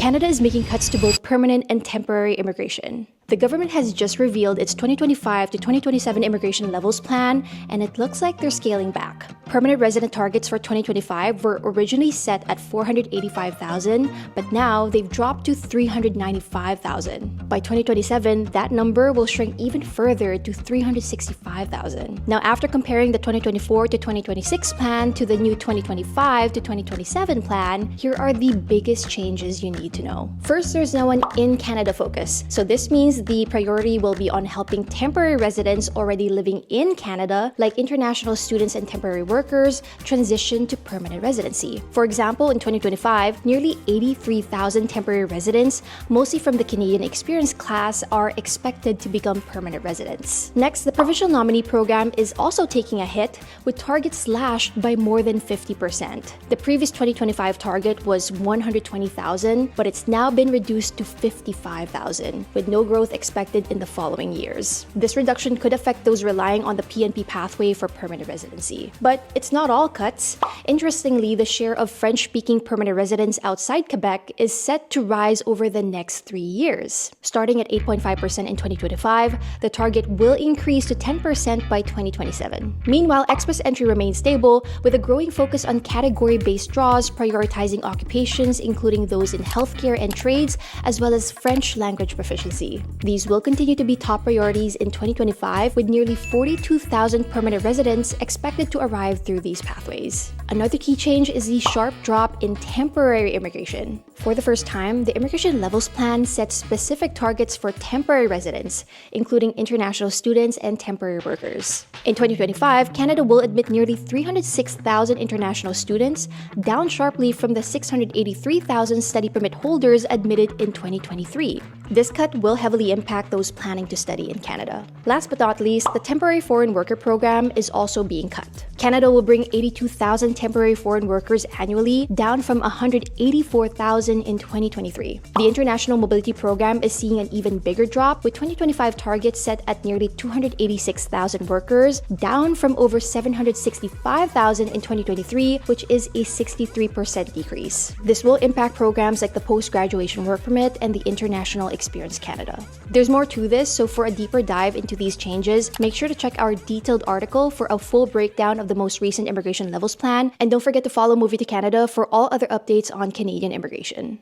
Canada is making cuts to both permanent and temporary immigration. The government has just revealed its 2025 to 2027 immigration levels plan, and it looks like they're scaling back. Permanent resident targets for 2025 were originally set at 485,000, but now they've dropped to 395,000. By 2027, that number will shrink even further to 365,000. Now, after comparing the 2024 to 2026 plan to the new 2025 to 2027 plan, here are the biggest changes you need to know. First, there's now an in-Canada focus. So this means the priority will be on helping temporary residents already living in Canada, like international students and temporary workers, transition to permanent residency. For example, in 2025, nearly 83,000 temporary residents, mostly from the Canadian experience class, are expected to become permanent residents. Next, the provincial nominee program is also taking a hit, with targets slashed by more than 50%. The previous 2025 target was 120,000, but it's now been reduced to 55,000, with no growth expected in the following years. This reduction could affect those relying on the PNP pathway for permanent residency. But it's not all cuts. Interestingly, the share of French-speaking permanent residents outside Quebec is set to rise over the next 3 years. Starting at 8.5% in 2025, the target will increase to 10% by 2027. Meanwhile, express entry remains stable, with a growing focus on category-based draws prioritizing occupations including those in healthcare and trades, as well as French language proficiency. These will continue to be top priorities in 2025, with nearly 42,000 permanent residents expected to arrive through these pathways. Another key change is the sharp drop in temporary immigration. For the first time, the Immigration Levels Plan sets specific targets for temporary residents, including international students and temporary workers. In 2025, Canada will admit nearly 306,000 international students, down sharply from the 683,000 study permit holders admitted in 2023. This cut will heavily impact those planning to study in Canada. Last but not least, the Temporary Foreign Worker Program is also being cut. Canada will bring 82,000 temporary foreign workers annually, down from 184,000 in 2023. The International Mobility Program is seeing an even bigger drop, with 2025 targets set at nearly 286,000 workers, down from over 765,000 in 2023, which is a 63% decrease. This will impact programs like the Post-Graduation Work Permit and the International Experience Canada. There's more to this, so for a deeper dive into these changes, make sure to check our detailed article for a full breakdown of the most recent immigration levels plan, and don't forget to follow Movie to Canada for all other updates on Canadian immigration.